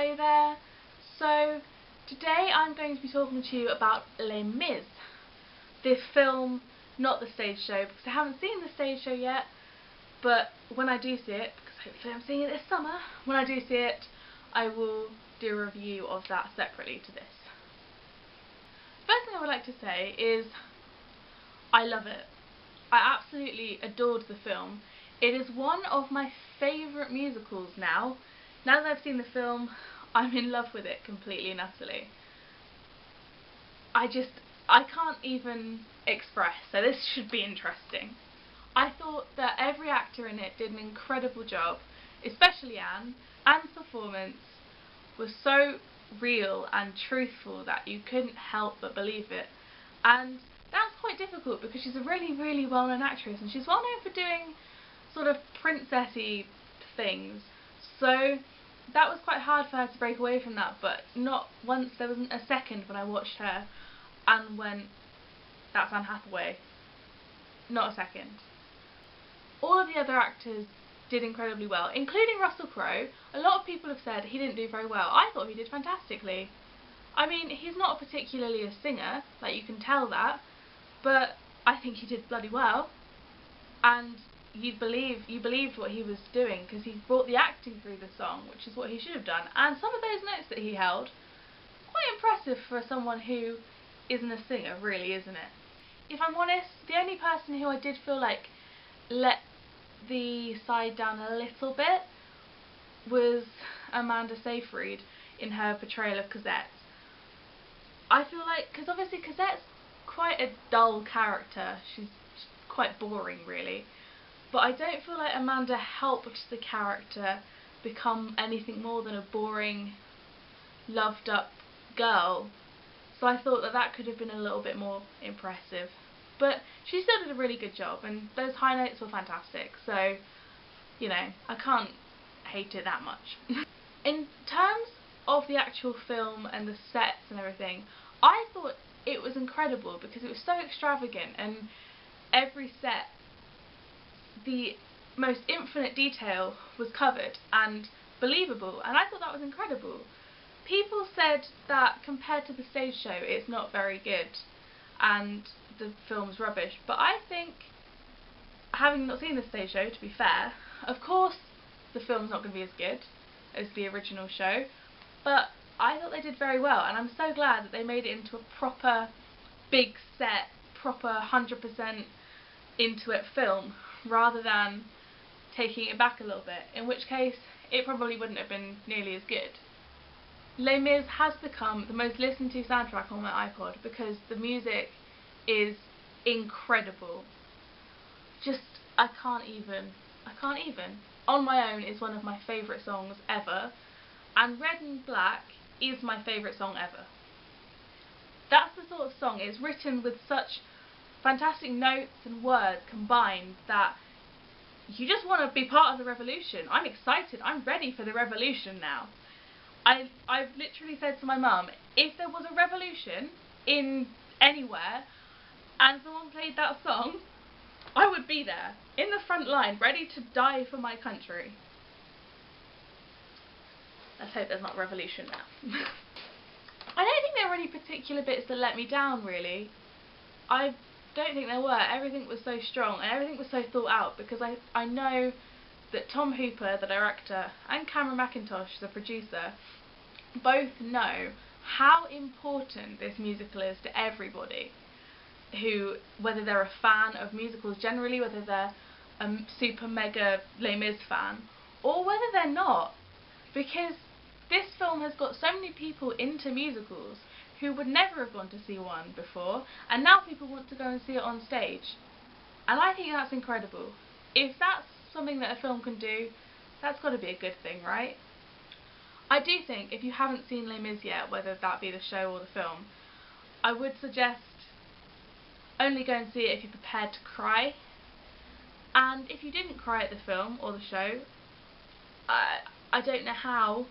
Hello there! So today I'm going to be talking to you about Les Mis, this film, not the stage show, because I haven't seen the stage show yet, but when I do see it, because hopefully I'm seeing it this summer, when I do see it I will do a review of that separately to this. First thing I would like to say is I love it. I absolutely adored the film. It is one of my favourite musicals now. Now that I've seen the film, I'm in love with it completely and utterly. I can't even express, so this should be interesting. I thought that every actor in it did an incredible job, especially Anne. Anne's performance was so real and truthful that you couldn't help but believe it. And that's quite difficult because she's a really well-known actress, and she's well known for doing sort of princessy things. So that was quite hard for her to break away from that, but not once, there wasn't a second when I watched her and went, that's Anne Hathaway. Not a second. All of the other actors did incredibly well, including Russell Crowe. A lot of people have said he didn't do very well. I thought he did fantastically. I mean, he's not particularly a singer, like you can tell that, but I think he did bloody well. And you believed what he was doing because he brought the acting through the song, which is what he should have done. And some of those notes that he held, quite impressive for someone who isn't a singer, really, isn't it? If I'm honest, the only person who I did feel like let the side down a little bit was Amanda Seyfried in her portrayal of Cosette. I feel like, because obviously Cosette's quite a dull character, she's quite boring really, but I don't feel like Amanda helped the character become anything more than a boring, loved up girl, so I thought that that could have been a little bit more impressive. But she still did a really good job, and those high notes were fantastic, so, you know, I can't hate it that much. In terms of the actual film and the sets and everything, I thought it was incredible because it was so extravagant, and every set, the most infinite detail was covered and believable, and I thought that was incredible. People said that compared to the stage show it's not very good and the film's rubbish, but I think, having not seen the stage show, to be fair, of course the film's not going to be as good as the original show, but I thought they did very well, and I'm so glad that they made it into a proper big set, proper 100% into it film, rather than taking it back a little bit, in which case it probably wouldn't have been nearly as good. Les Mis has become the most listened to soundtrack on my iPod because the music is incredible. Just, I can't even. On My Own is one of my favourite songs ever, and Red and Black is my favourite song ever. That's the sort of song, it's written with such fantastic notes and words combined that you just want to be part of the revolution. I'm excited, I'm ready for the revolution now. I've literally said to my mum, if there was a revolution in anywhere and someone played that song, I would be there, in the front line, ready to die for my country. Let's hope there's not a revolution now. I don't think there were any particular bits that let me down, really. I don't think there were. Everything was so strong and everything was so thought out, because I know that Tom Hooper, the director, and Cameron Mackintosh, the producer, both know how important this musical is to everybody who, whether they're a fan of musicals generally, whether they're a super mega Les Mis fan, or whether they're not, because this film has got so many people into musicals who would never have gone to see one before, and now people want to go and see it on stage, and I think that's incredible. If that's something that a film can do, that's got to be a good thing, right? I do think, if you haven't seen Les Mis yet, whether that be the show or the film, I would suggest only go and see it if you're prepared to cry. And if you didn't cry at the film or the show, I don't know how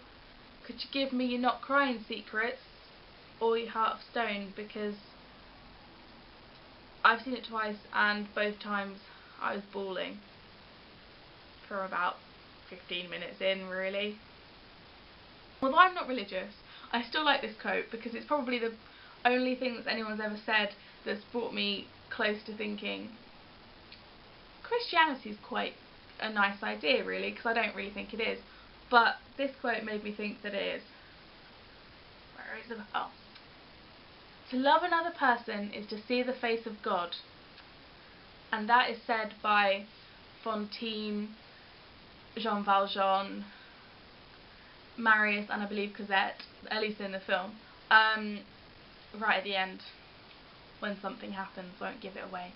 could you give me your not crying secrets or your heart of stone, because I've seen it twice and both times I was bawling for about 15 minutes in, really. Although I'm not religious, I still like this quote because it's probably the only thing that anyone's ever said that's brought me close to thinking Christianity is quite a nice idea, really, because I don't really think it is. But this quote made me think that it is. Where is it? Oh. To love another person is to see the face of God. And that is said by Fontaine, Jean Valjean, Marius, and I believe Cosette, at least in the film, right at the end, when something happens. Won't give it away.